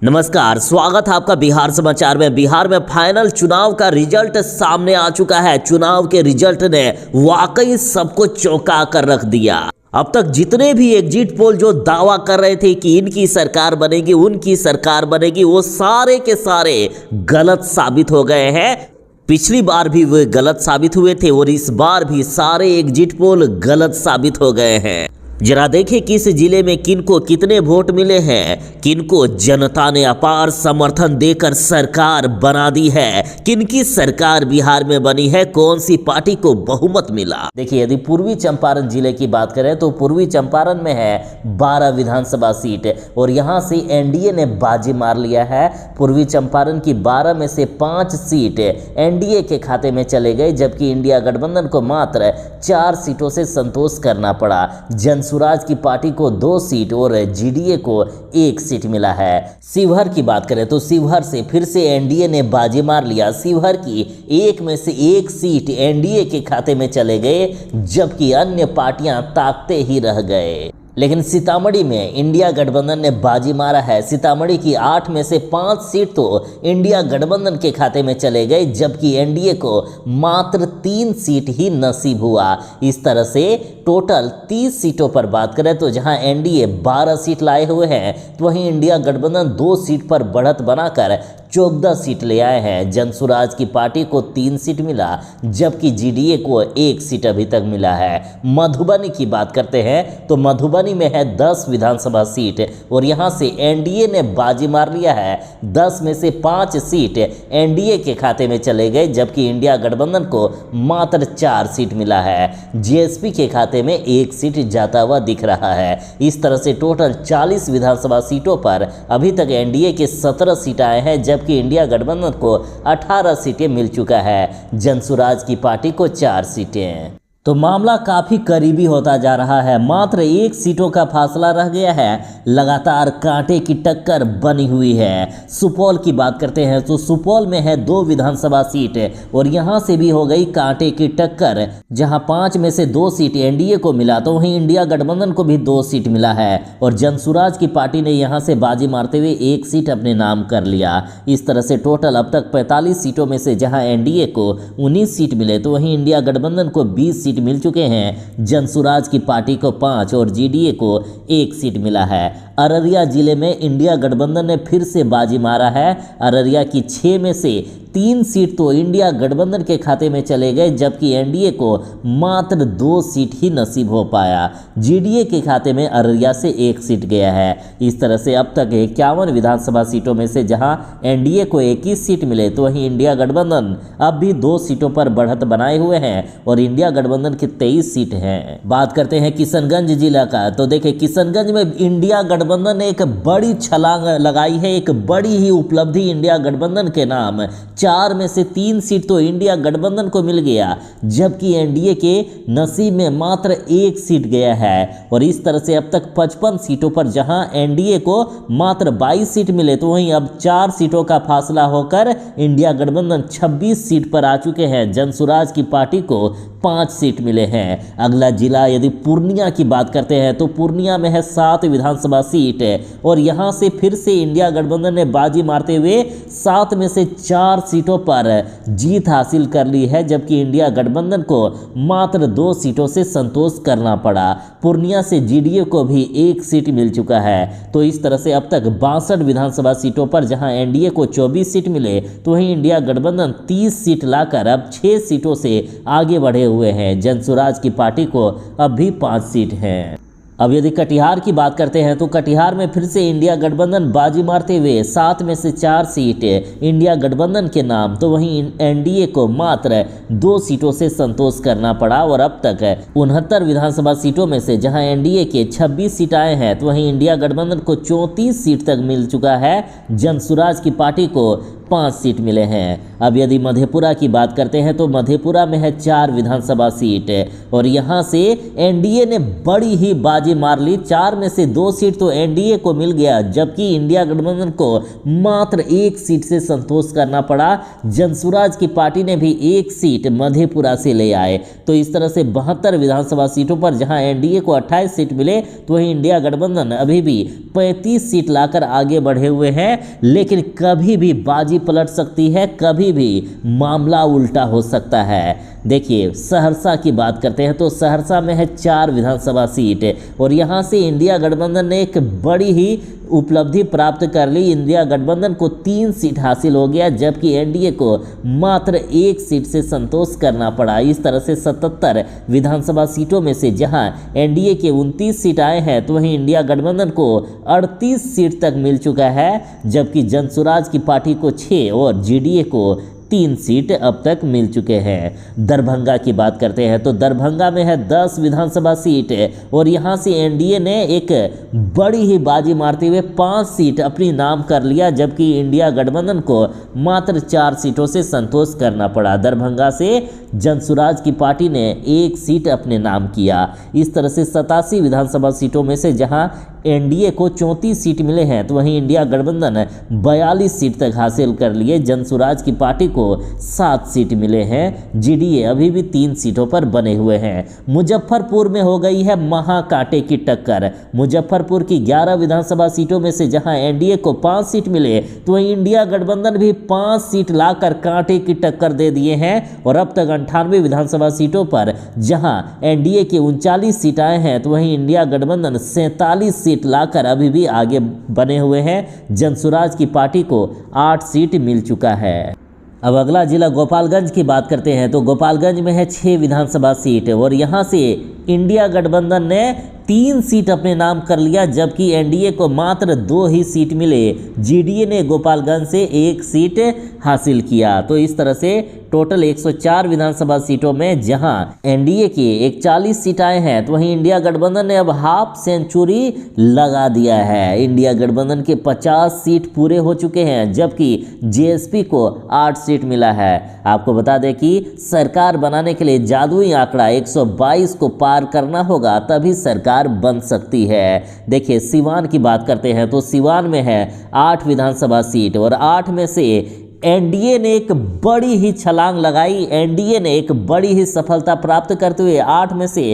नमस्कार, स्वागत है आपका बिहार समाचार में। बिहार में फाइनल चुनाव का रिजल्ट सामने आ चुका है। चुनाव के रिजल्ट ने वाकई सबको चौंका कर रख दिया। अब तक जितने भी एग्जिट पोल जो दावा कर रहे थे कि इनकी सरकार बनेगी, उनकी सरकार बनेगी, वो सारे के सारे गलत साबित हो गए हैं। पिछली बार भी वे गलत साबित हुए थे और इस बार भी सारे एग्जिट पोल गलत साबित हो गए हैं। जरा देखें किस जिले में किनको कितने वोट मिले हैं, किनको जनता ने अपार समर्थन देकर सरकार बना दी है, किनकी सरकार बिहार में बनी है, कौन सी पार्टी को बहुमत मिला। देखिए, यदि पूर्वी चंपारण जिले की बात करें तो पूर्वी चंपारण में है 12 विधानसभा सीट और यहां से एनडीए ने बाजी मार लिया है। पूर्वी चंपारण की 12 में से 5 सीट एनडीए के खाते में चले गए, जबकि इंडिया गठबंधन को मात्र 4 सीटों से संतोष करना पड़ा। जनसुराज की पार्टी को 2 सीट और जीडीए को 1 सीट मिला है। शिवहर की बात करें तो शिवहर से फिर से एनडीए ने बाजी मार लिया। शिवहर की 1 में से 1 सीट एनडीए के खाते में चले गए, जबकि अन्य पार्टियां ताकते ही रह गए। लेकिन सीतामढ़ी में इंडिया गठबंधन ने बाजी मारा है। सीतामढ़ी की 8 में से 5 सीट तो इंडिया गठबंधन के खाते में चले गए, जबकि एनडीए को मात्र 3 सीट ही नसीब हुआ। इस तरह से टोटल 30 सीटों पर बात करें तो जहां एनडीए 12 सीट लाए हुए हैं, तो वहीं इंडिया गठबंधन 2 सीट पर बढ़त बनाकर 14 सीट ले आए हैं। जनसुराज की पार्टी को 3 सीट मिला, जबकि जीडीए को 1 सीट अभी तक मिला है। मधुबनी की बात करते हैं तो मधुबनी में है 10 विधानसभा सीट और यहां से एनडीए ने बाजी मार लिया है। 10 में से 5 सीट एनडीए के खाते में चले गए, जबकि इंडिया गठबंधन को मात्र 4 सीट मिला है। जेएसपी के खाते में 1 सीट जाता हुआ दिख रहा है। इस तरह से टोटल 40 विधानसभा सीटों पर अभी तक एनडीए के 17 सीट आए हैं, जबकि इंडिया गठबंधन को 18 सीटें मिल चुका है। जनसुराज की पार्टी को 4 सीटें। तो मामला काफ़ी करीबी होता जा रहा है। मात्र 1 सीटों का फासला रह गया है। लगातार कांटे की टक्कर बनी हुई है। सुपौल की बात करते हैं तो सुपौल में है 2 विधानसभा सीट और यहां से भी हो गई कांटे की टक्कर, जहां 5 में से 2 सीट एनडीए को मिला, तो वहीं इंडिया गठबंधन को भी 2 सीट मिला है और जनसुराज की पार्टी ने यहां से बाजी मारते हुए 1 सीट अपने नाम कर लिया। इस तरह से टोटल अब तक 45 सीटों में से जहां एनडीए को 19 सीट मिले, तो वहीं इंडिया गठबंधन को 20 सीट मिल चुके हैं। जनसुराज की पार्टी को 5 और जीडीए को 1 सीट मिला है। अररिया जिले में इंडिया गठबंधन ने फिर से बाजी मारा है। अररिया की 6 में से 3 सीट तो इंडिया गठबंधन के खाते में चले गए, जबकि एनडीए को मात्र 2 सीट ही नसीब हो पाया। जीडीए के खाते में अररिया से 1 सीट गया है। इस तरह से अब तक 51 विधानसभा सीटों में से जहां एनडीए को 21 सीट मिले, तो वहीं इंडिया गठबंधन अब भी 2 सीटों पर बढ़त बनाए हुए हैं और इंडिया गठबंधन की 23 सीट हैं। बात करते हैं किशनगंज जिला का, तो देखिए किशनगंज में इंडिया गठबंधन ने एक बड़ी छलांग लगाई है। एक बड़ी ही उपलब्धि इंडिया गठबंधन के नाम। 4 में से 3 सीट तो इंडिया गठबंधन को मिल गया, जबकि एनडीए के नसीब में मात्र 1 सीट गया है। और इस तरह से अब तक 55 सीटों पर जहां एनडीए को मात्र 22 सीट मिले, तो वहीं अब 4 सीटों का फासला होकर इंडिया गठबंधन 26 सीट पर आ चुके हैं। जनसुराज की पार्टी को 5 सीट मिले हैं। अगला जिला यदि पूर्णिया की बात करते हैं तो पूर्णिया में है 7 विधानसभा सीट और यहां से फिर से इंडिया गठबंधन ने बाजी मारते हुए 7 में से 4 सीटों पर जीत हासिल कर ली है, जबकि इंडिया गठबंधन को मात्र 2 सीटों से संतोष करना पड़ा। पूर्णिया से जीडीए को भी 1 सीट मिल चुका है। तो इस तरह से अब तक 62 विधानसभा सीटों पर जहां एनडीए को 24 सीट मिले, तो वहीं इंडिया गठबंधन 30 सीट लाकर अब 6 सीटों से आगे बढ़े हुए हैं। जनसुराज की पार्टी को अब भी 5 सीट हैं। अब यदि कटिहार की बात करते हैं तो कटिहार में फिर से इंडिया गठबंधन बाजी मारते हुए 7 में से 4 सीट इंडिया गठबंधन के नाम, तो वहीं एनडीए को मात्र 2 सीटों से संतोष करना पड़ा और अब तक 69 विधानसभा सीटों में से जहां एनडीए के 26 सीट आए हैं, तो वहीं इंडिया गठबंधन को 34 सीट तक मिल चुका है। जनसुराज की पार्टी को 5 सीट मिले हैं। अब यदि मधेपुरा की बात करते हैं तो मधेपुरा में है 4 विधानसभा सीट और यहाँ से एनडीए ने बड़ी ही बाजी मार ली। 4 में से 2 सीट तो एनडीए को मिल गया, जबकि इंडिया गठबंधन को मात्र 1 सीट से संतोष करना पड़ा। जनसुराज की पार्टी ने भी 1 सीट मधेपुरा से ले आए। तो इस तरह से 72 विधानसभा सीटों पर जहां एनडीए को 28 सीट मिले तो वहीं इंडिया गठबंधन अभी भी 35 सीट लाकर आगे बढ़े हुए हैं। लेकिन कभी भी बाजी पलट सकती है, कभी भी मामला उल्टा हो सकता है। देखिए सहरसा की बात करते हैं तो सहरसा में है 4 विधानसभा सीट और यहाँ से इंडिया गठबंधन ने एक बड़ी ही उपलब्धि प्राप्त कर ली। इंडिया गठबंधन को 3 सीट हासिल हो गया, जबकि एनडीए को मात्र 1 सीट से संतोष करना पड़ा। इस तरह से 77 विधानसभा सीटों में से जहां एनडीए के 29 सीट आए हैं तो वहीं इंडिया गठबंधन को 38 सीट तक मिल चुका है, जबकि जनसुराज की पार्टी को 6 और जीडीए को 3 सीट अब तक मिल चुके हैं। दरभंगा की बात करते हैं तो दरभंगा में है 10 विधानसभा सीट और यहाँ से एनडीए ने एक बड़ी ही बाजी मारते हुए 5 सीट अपनी नाम कर लिया, जबकि इंडिया गठबंधन को मात्र 4 सीटों से संतोष करना पड़ा। दरभंगा से जनसुराज की पार्टी ने 1 सीट अपने नाम किया। इस तरह से 87 विधानसभा सीटों में से जहां एनडीए को 34 सीट मिले हैं तो वहीं इंडिया गठबंधन 42 सीट तक हासिल कर लिए। जनसुराज की पार्टी को 7 सीट मिले हैं। जीडीए अभी भी 3 सीटों पर बने हुए हैं। मुजफ्फरपुर में हो गई है महाकांटे की टक्कर। मुजफ्फरपुर की 11 विधानसभा सीटों में से जहां एनडीए को 5 सीट मिले तो वहीं इंडिया गठबंधन भी 5 सीट लाकर कांटे की टक्कर दे दिए हैं और अब तक 98 विधानसभा सीटों पर जहां एनडीए के 39 सीट आए हैं तो वहीं इंडिया गठबंधन 47 सीट लाकर अभी भी आगे बने हुए हैं। जनसुराज की पार्टी को 8 सीट मिल चुका है। अब अगला जिला गोपालगंज की बात करते हैं तो गोपालगंज में है 6 विधानसभा सीट और यहाँ से इंडिया गठबंधन ने 3 सीट अपने नाम कर लिया, जबकि एनडीए को मात्र 2 ही सीट मिले। जीडीए ने गोपालगंज से 1 सीट हासिल किया। तो इस तरह से टोटल 104 विधानसभा सीटों में जहां एनडीए के 41 सीट आए हैं तो वहीं इंडिया गठबंधन ने अब हाफ सेंचुरी लगा दिया है। इंडिया गठबंधन के 50 सीट पूरे हो चुके हैं, जबकि जेएसपी को 8 सीट मिला है। आपको बता दें कि सरकार बनाने के लिए जादुई आंकड़ा 122 को पार करना होगा, तभी सरकार बन सकती है। देखिए सिवान की बात करते हैं तो सिवान में है 8 विधानसभा सीट और 8 में से एनडीए ने एक बड़ी ही छलांग लगाई। एनडीए ने एक बड़ी ही सफलता प्राप्त करते हुए 8 में से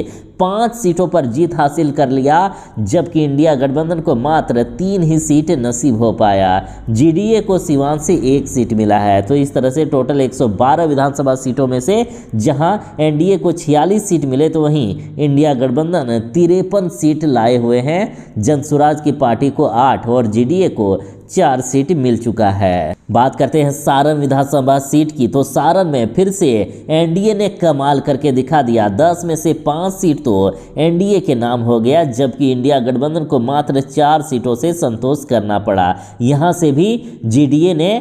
5 सीटों पर जीत हासिल कर लिया, जबकि इंडिया गठबंधन को मात्र 3 ही सीट नसीब हो पाया। जीडीए को सिवान से 1 सीट मिला है। तो इस तरह से टोटल 112 विधानसभा सीटों में से जहां एनडीए को 46 सीट मिले तो वहीं इंडिया गठबंधन 53 सीट लाए हुए हैं। जनसुराज की पार्टी को 8 और जीडीए को 4 सीट मिल चुका है। बात करते हैं सारण विधानसभा सीट की तो सारण में फिर से एनडीए ने कमाल करके दिखा दिया। 10 में से 5 सीट तो एनडीए के नाम हो गया, जबकि इंडिया गठबंधन को मात्र 4 सीटों से संतोष करना पड़ा। यहां से भी जीडीए ने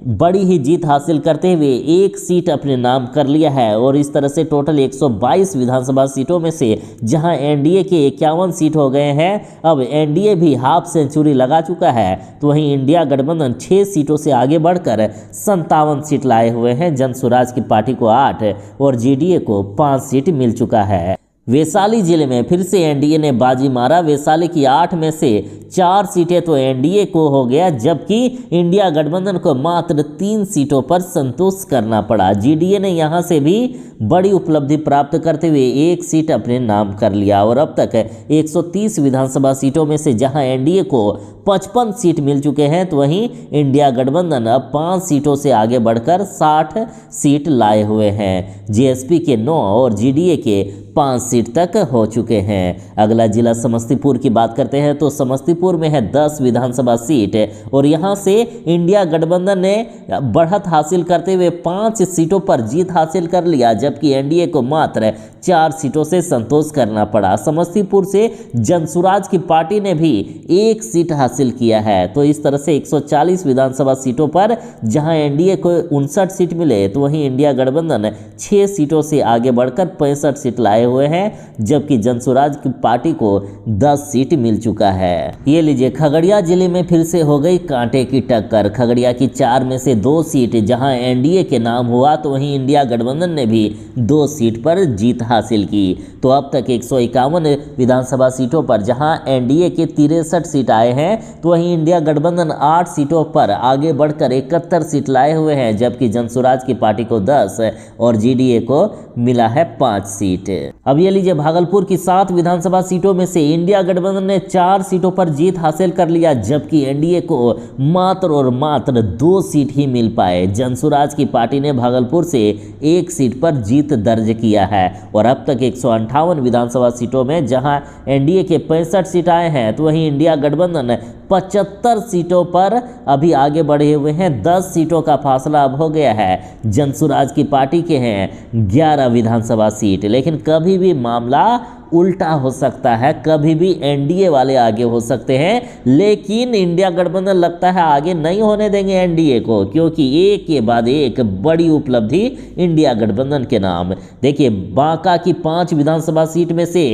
बड़ी ही जीत हासिल करते हुए 1 सीट अपने नाम कर लिया है और इस तरह से टोटल 122 विधानसभा सीटों में से जहां एनडीए के 51 सीट हो गए हैं, अब एनडीए भी हाफ सेंचुरी लगा चुका है। तो वहीं इंडिया गठबंधन 6 सीटों से आगे बढ़कर 57 सीट लाए हुए हैं। जनसुराज की पार्टी को 8 और जीडीए को 5 सीट मिल चुका है। वैशाली जिले में फिर से एनडीए ने बाजी मारा। वैशाली की 8 में से 4 सीटें तो एनडीए को हो गया, जबकि इंडिया गठबंधन को मात्र 3 सीटों पर संतोष करना पड़ा। जीडीए ने यहां से भी बड़ी उपलब्धि प्राप्त करते हुए 1 सीट अपने नाम कर लिया और अब तक 130 विधानसभा सीटों में से जहां एनडीए को 55 सीट मिल चुके हैं तो वहीं इंडिया गठबंधन अब 5 सीटों से आगे बढ़कर 60 सीट लाए हुए हैं। जेएसपी के 9 और जीडीए के 5 सीट तक हो चुके हैं। अगला जिला समस्तीपुर की बात करते हैं तो समस्तीपुर में है 10 विधानसभा सीट और यहां से इंडिया गठबंधन ने बढ़त हासिल करते हुए 5 सीटों पर जीत हासिल कर लिया, जबकि एनडीए को मात्र 4 सीटों से संतोष करना पड़ा। समस्तीपुर से जनसुराज की पार्टी ने भी 1 सीट हासिल किया है। तो इस तरह से 140 विधानसभा सीटों पर जहां एनडीए को 59 सीट मिले तो वहीं इंडिया गठबंधन 6 सीटों से आगे बढ़कर 65 सीट लाए लाए हुए हैं, जबकि जनसुराज की पार्टी को 10 सीट मिल चुका है। ये लीजिए, खगड़िया जिले में फिर से हो गई कांटे की टक्कर। खगड़िया की 4 में से 2 सीट जहां एनडीए के नाम हुआ, तो वहीं इंडिया गठबंधन ने भी 2 सीट पर जीत हासिल की। तो अब तक 151 विधानसभा सीटों पर जहां एनडीए के 63 सीट आए हैं, तो वहीं इंडिया गठबंधन 8 सीटों पर आगे बढ़कर 71 सीट लाए हुए हैं, जबकि जनसुराज की पार्टी को 10 और जीडीए को मिला है 5 सीट। अब ये लीजिए, भागलपुर की 7 विधानसभा सीटों में से इंडिया गठबंधन ने 4 सीटों पर जीत हासिल कर लिया, जबकि एनडीए को मात्र और मात्र 2 सीट ही मिल पाए। जनसुराज की पार्टी ने भागलपुर से 1 सीट पर जीत दर्ज किया है और अब तक 158 विधानसभा सीटों में जहां एनडीए के 65 सीट आए हैं, तो वहीं इंडिया गठबंधन 75 सीटों पर अभी आगे बढ़े हुए हैं। 10 सीटों का फासला अब हो गया है। जनसुराज की पार्टी के हैं 11 विधानसभा सीट, लेकिन कभी भी मामला उल्टा हो सकता है, कभी भी एनडीए वाले आगे हो सकते हैं, लेकिन इंडिया गठबंधन लगता है आगे नहीं होने देंगे एनडीए को, क्योंकि एक के बाद एक बड़ी उपलब्धि इंडिया गठबंधन के नाम। देखिए, बांका की 5 विधानसभा सीट में से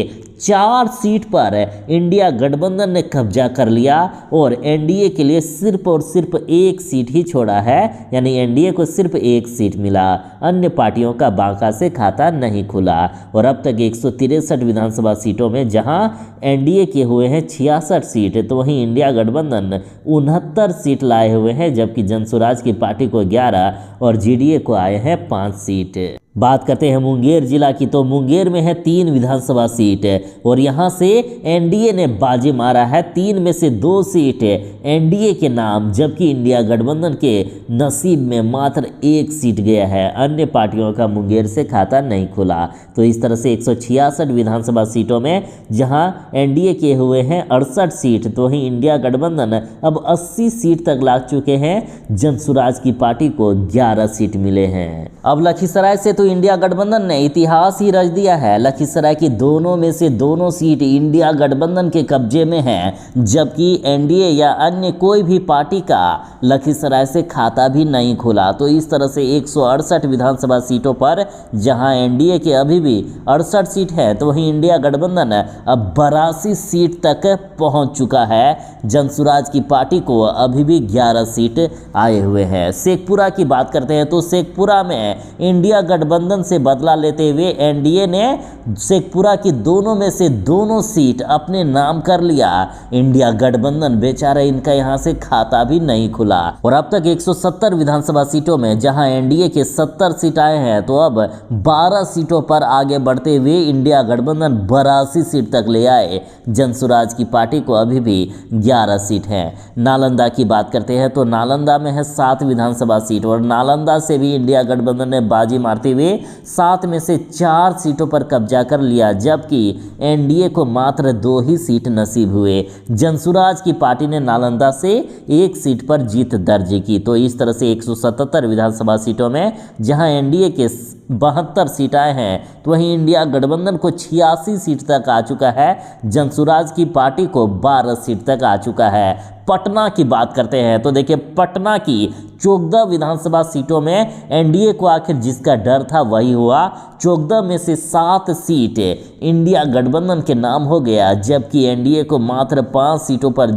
4 सीट पर इंडिया गठबंधन ने कब्जा कर लिया और एनडीए के लिए सिर्फ और सिर्फ 1 सीट ही छोड़ा है, यानी एनडीए को सिर्फ 1 सीट मिला। अन्य पार्टियों का बांका से खाता नहीं खुला और अब तक 163 विधानसभा सीटों में जहां एनडीए के हुए हैं 66 सीट, तो वहीं इंडिया गठबंधन 69 सीट लाए हुए हैं, जबकि जनसुराज की पार्टी को 11 और जीडीए को आए हैं 5 सीट। बात करते हैं मुंगेर जिला की, तो मुंगेर में है 3 विधानसभा सीट और यहां से एनडीए ने बाजी मारा है। 3 में से 2 सीट एनडीए के नाम, जबकि इंडिया गठबंधन के नसीब में मात्र 1 सीट गया है। अन्य पार्टियों का मुंगेर से खाता नहीं खुला। तो इस तरह से 166 विधानसभा सीटों में जहां एनडीए के हुए हैं 68 सीट, तो वहीं इंडिया गठबंधन अब 80 सीट तक ला चुके हैं। जनसुराज की पार्टी को 11 सीट मिले हैं। अब लखीसराय से तो इंडिया गठबंधन ने इतिहास ही रच दिया है। लखीसराय की दोनों में से दोनों सीट इंडिया गठबंधन के कब्जे में है, जबकि एनडीए या अन्य कोई भी पार्टी का लखीसराय से खाता भी नहीं खुला। तो इस तरह से 168 विधानसभा सीटों पर जहां एनडीए के अभी भी 68 सीट है, तो वहीं इंडिया गठबंधन अब 82 सीट तक पहुंच चुका है। जनसुराज की पार्टी को अभी भी 11 सीट आए हुए हैं। शेखपुरा की बात करते हैं, तो शेखपुरा में इंडिया गठबंधन से बदला लेते हुए एनडीए ने शेखपुरा की दोनों में से दोनों सीट अपने नाम कर लिया। इंडिया गठबंधन बेचारे, इनका यहां से खाता भी नहीं खुला और अब तक 170 विधानसभा सीटों में जहां एनडीए के 70 सीट आए हैं, तो अब 12 सीटों पर आगे बढ़ते हुए इंडिया गठबंधन 82 सीट तक ले आए। जनसुराज की पार्टी को अभी भी 11 सीट है। नालंदा की बात करते हैं, तो नालंदा में है 7 विधानसभा सीट और नालंदा से भी इंडिया गठबंधन ने बाजी मारते हुए 7 में से 4 सीटों पर कब्जा कर लिया, जबकि एनडीए को मात्र 2 ही सीट नसीब हुए। जनसुराज की पार्टी ने नालंदा से 1 सीट पर जीत दर्ज की। तो इस तरह से 177 विधानसभा सीटों में जहां एनडीए के 72 सीट आए हैं, तो वहीं इंडिया गठबंधन को 86 सीट तक आ चुका है। जनसुराज की पार्टी को 12 सीट तक आ चुका है। पटना की बात करते हैं, तो देखिए, पटना की 14 विधानसभा सीटों में एनडीए को आखिर जिसका डर था वही हुआ। 14 में से 7 सीट इंडिया गठबंधन के नाम हो गया, जबकि एनडीए को मात्र 5 सीटों पर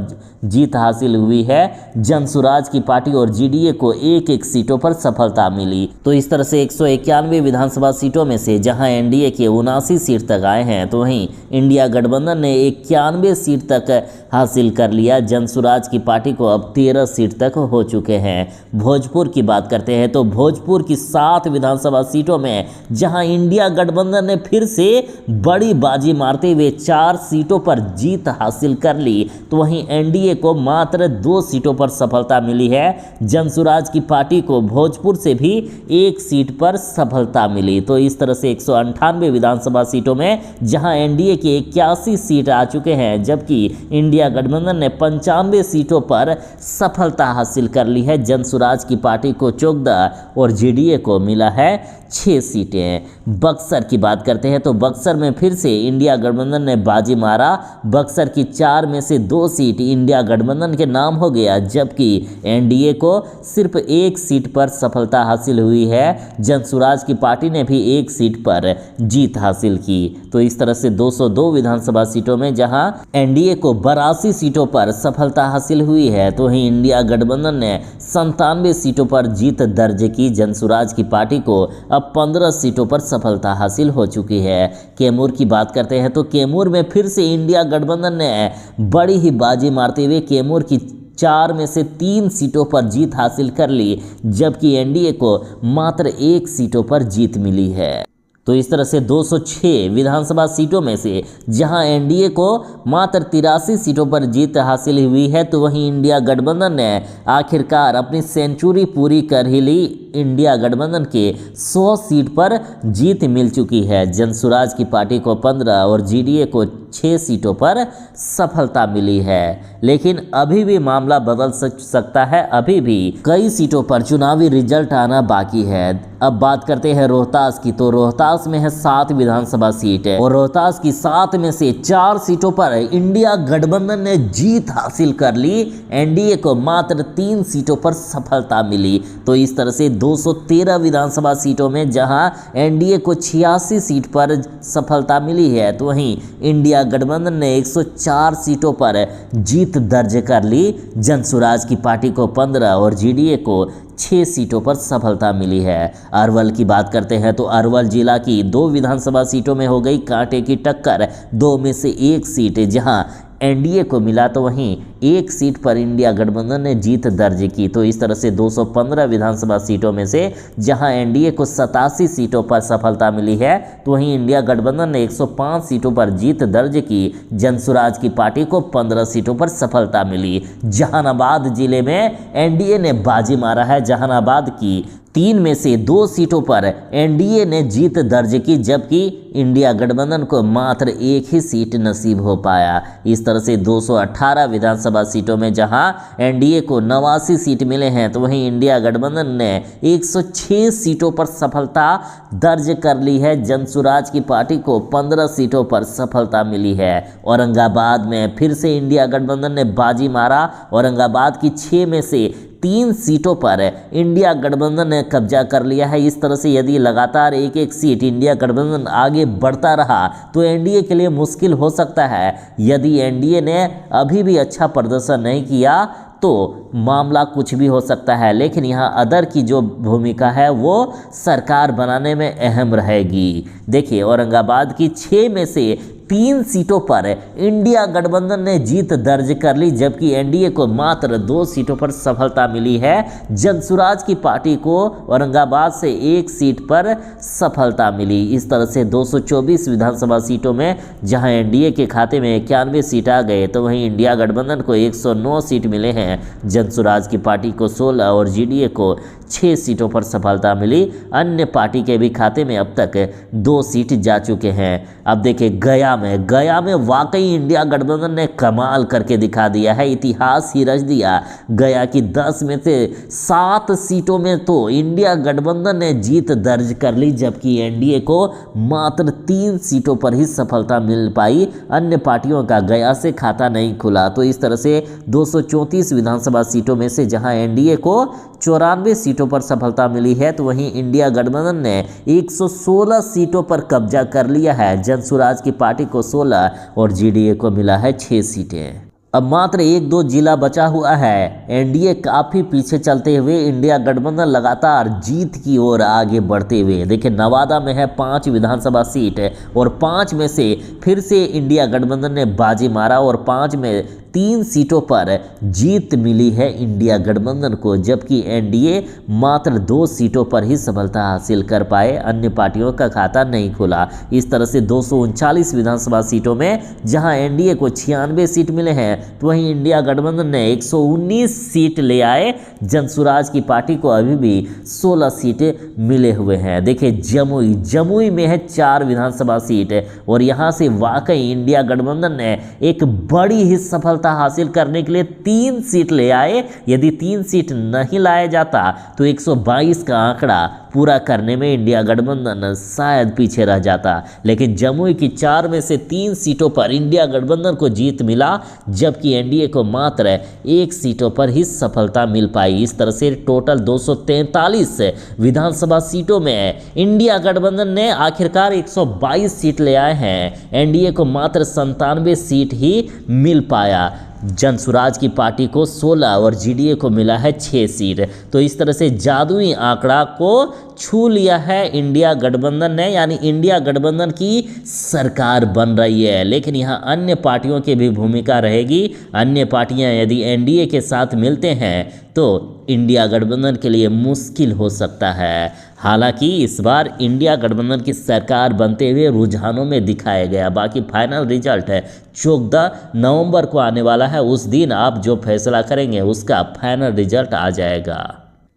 जीत हासिल हुई है। जनसुराज की पार्टी और जीडीए को 1-1 सीटों पर सफलता मिली। तो इस तरह से 191 विधानसभा सीटों में से जहां एनडीए के 79 सीट तक आए हैं, तो वहीं इंडिया गठबंधन ने 91 सीट तक हासिल कर लिया। जनसुराज की पार्टी को अब 13 सीट तक हो चुके हैं। भोजपुर की बात करते हैं, तो भोजपुर की 7 विधानसभा सीटों में जहां इंडिया गठबंधन ने फिर से बड़ी बाजी मारते हुए 4 सीटों पर जीत हासिल कर ली, तो वहीं एनडीए को मात्र 2 सीटों पर सफलता मिली है। जनसुराज की पार्टी को भोजपुर से भी 1 सीट पर सफलता मिली। तो इस तरह से 198 विधानसभा सीटों में जहां एनडीए के 81 सीट आ चुके हैं, जबकि इंडिया गठबंधन ने 95 सीटों पर सफलता हासिल कर ली है। जनसुराज की पार्टी को 14 और जीडीए को मिला है 6 सीटें। बक्सर की बात करते हैं तो बक्सर में फिर से इंडिया गठबंधन ने बाजी मारा। बक्सर की 4 में से 2 सीट इंडिया गठबंधन के नाम हो गया, जबकि एनडीए को सिर्फ 1 सीट पर सफलता हासिल हुई है। जनसुराज की पार्टी ने भी 1 सीट पर जीत हासिल की। तो इस तरह से 202 विधानसभा सीटों में जहां एनडीए को 82 सीटों पर सफलता हासिल हुई है, तो वहीं इंडिया गठबंधन ने 97 सीटों पर जीत दर्ज की। जनसुराज की पार्टी को अब 15 सीटों पर सफलता हासिल हो चुकी है। कैमूर की बात करते हैं तो कैमूर में फिर से इंडिया गठबंधन ने बड़ी ही बाजी मारते हुए कैमूर की 4 में से 3 सीटों पर जीत हासिल कर ली, जबकि एनडीए को मात्र 1 सीटों पर जीत मिली है। तो इस तरह से 206 विधानसभा सीटों में से जहां एनडीए को मात्र 83 सीटों पर जीत हासिल हुई है, तो वहीं इंडिया गठबंधन ने आखिरकार अपनी सेंचुरी पूरी कर ही ली। इंडिया गठबंधन के 100 सीट पर जीत मिल चुकी है। जनसुराज की पार्टी को 15 और जीडीए को 6 सीटों पर सफलता मिली है। लेकिन अभी भी मामला बदल सकता है, अभी भी कई सीटों पर चुनावी रिजल्ट आना बाकी है। अब बात करते हैं रोहतास की, तो रोहतास में है 7 विधानसभा सीट है और रोहतास की 7 में से 4 सीटों पर इंडिया गठबंधन ने जीत हासिल कर ली। एनडीए को मात्र 3 सीटों पर सफलता मिली। तो इस तरह से 213 विधानसभा सीटों में जहां एनडीए को 86 सीट पर सफलता मिली है, तो वहीं इंडिया गठबंधन ने 104 सीटों पर जीत दर्ज कर ली। जनसुराज की पार्टी को 15 और जीडीए को 6 सीटों पर सफलता मिली है। अरवल की बात करते हैं तो अरवल जिला की 2 विधानसभा सीटों में हो गई कांटे की टक्कर। 2 में से 1 सीट जहां एनडीए को मिला, तो वहीं 1 सीट पर इंडिया गठबंधन ने जीत दर्ज की। तो इस तरह से 215 विधानसभा सीटों में से जहां एनडीए को 87 सीटों पर सफलता मिली है, तो वहीं इंडिया गठबंधन ने 105 सीटों पर जीत दर्ज की। जनसुराज की पार्टी को 15 सीटों पर सफलता मिली। जहानाबाद जिले में एनडीए ने बाजी मारा है। जहानाबाद की 3 में से 2 सीटों पर एनडीए ने जीत दर्ज की, जबकि इंडिया गठबंधन को मात्र 1 ही सीट नसीब हो पाया। इस तरह से 218 विधानसभा सीटों में जहां एनडीए को 89 सीट मिले हैं, तो वहीं इंडिया गठबंधन ने 106 सीटों पर सफलता दर्ज कर ली है। जनसुराज की पार्टी को 15 सीटों पर सफलता मिली है। औरंगाबाद में फिर से इंडिया गठबंधन ने बाजी मारा। औरंगाबाद की 6 में से 3 सीटों पर इंडिया गठबंधन ने कब्जा कर लिया है। इस तरह से यदि लगातार 1-1 सीट इंडिया गठबंधन आगे बढ़ता रहा तो एनडीए के लिए मुश्किल हो सकता है। यदि एनडीए ने अभी भी अच्छा प्रदर्शन नहीं किया तो मामला कुछ भी हो सकता है। लेकिन यहाँ अदर की जो भूमिका है वो सरकार बनाने में अहम रहेगी। देखिए, औरंगाबाद की 6 में से 3 सीटों पर इंडिया गठबंधन ने जीत दर्ज कर ली, जबकि एनडीए को मात्र 2 सीटों पर सफलता मिली है। जनसुराज की पार्टी को औरंगाबाद से 1 सीट पर सफलता मिली। इस तरह से 224 विधानसभा सीटों में जहां एनडीए के खाते में 91 सीट आ गए, तो वहीं इंडिया गठबंधन को 109 सीट मिले हैं। जनसुराज की पार्टी को 16 और जीडीए को 6 सीटों पर सफलता मिली। अन्य पार्टी के भी खाते में अब तक 2 सीट जा चुके हैं। अब देखिए, गया में वाकई इंडिया गठबंधन ने कमाल करके दिखा दिया है, इतिहास ही रच दिया। गया की 10 में से 7 सीटों में तो इंडिया गठबंधन ने जीत दर्ज कर ली, जबकि एनडीए को मात्र 3 सीटों पर ही सफलता मिल पाई। अन्य पार्टियों का गया से खाता नहीं खुला। तो इस तरह से 234 विधानसभा सीटों में से जहां एनडीए को 94 सीटों पर सफलता मिली है, तो वहीं इंडिया गठबंधन ने 116 सीटों पर कब्जा कर लिया है। जनसुराज की पार्टी को 16 और जीडीए को मिला है 6 सीटें। अब मात्र 1-2 जिला बचा हुआ है। एनडीए काफ़ी पीछे चलते हुए इंडिया गठबंधन लगातार जीत की ओर आगे बढ़ते हुए। देखिए, नवादा में है 5 विधानसभा सीट और 5 में से फिर से इंडिया गठबंधन ने बाजी मारा और 5 में 3 सीटों पर जीत मिली है इंडिया गठबंधन को, जबकि एनडीए मात्र 2 सीटों पर ही सफलता हासिल कर पाए। अन्य पार्टियों का खाता नहीं खुला। इस तरह से 239 विधानसभा सीटों में जहां एनडीए को 96 सीट मिले हैं, तो वहीं इंडिया गठबंधन ने 119 सीट ले आए। जनसुराज की पार्टी को अभी भी 16 सीट मिले हुए हैं। देखिए, जमुई में है 4 विधानसभा सीट और यहाँ से वाकई इंडिया गठबंधन ने एक बड़ी ही सफलता हासिल करने के लिए 3 सीट ले आए। यदि 3 सीट नहीं लाया जाता तो 122 का आंकड़ा पूरा करने में इंडिया गठबंधन शायद पीछे रह जाता, लेकिन जमुई की 4 में से 3 सीटों पर इंडिया गठबंधन को जीत मिला, जबकि एनडीए को मात्र 1 सीटों पर ही सफलता मिल पाई। इस तरह से टोटल 243 विधानसभा सीटों में इंडिया गठबंधन ने आखिरकार 122 सीट ले आए हैं। एनडीए को मात्र 97 सीट ही मिल पाया। जनसुराज की पार्टी को 16 और जीडीए को मिला है 6 सीट। तो इस तरह से जादुई आंकड़ा को छू लिया है इंडिया गठबंधन ने, यानी इंडिया गठबंधन की सरकार बन रही है। लेकिन यहाँ अन्य पार्टियों की भी भूमिका रहेगी। अन्य पार्टियाँ यदि एनडीए के साथ मिलते हैं तो इंडिया गठबंधन के लिए मुश्किल हो सकता है। हालांकि इस बार इंडिया गठबंधन की सरकार बनते हुए रुझानों में दिखाया गया। बाकी फाइनल रिजल्ट है 14 नवंबर को आने वाला है। उस दिन आप जो फैसला करेंगे उसका फाइनल रिजल्ट आ जाएगा।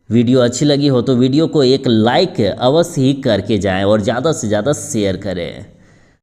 वीडियो अच्छी लगी हो तो वीडियो को एक लाइक अवश्य ही करके जाएं और ज़्यादा से ज़्यादा शेयर करें।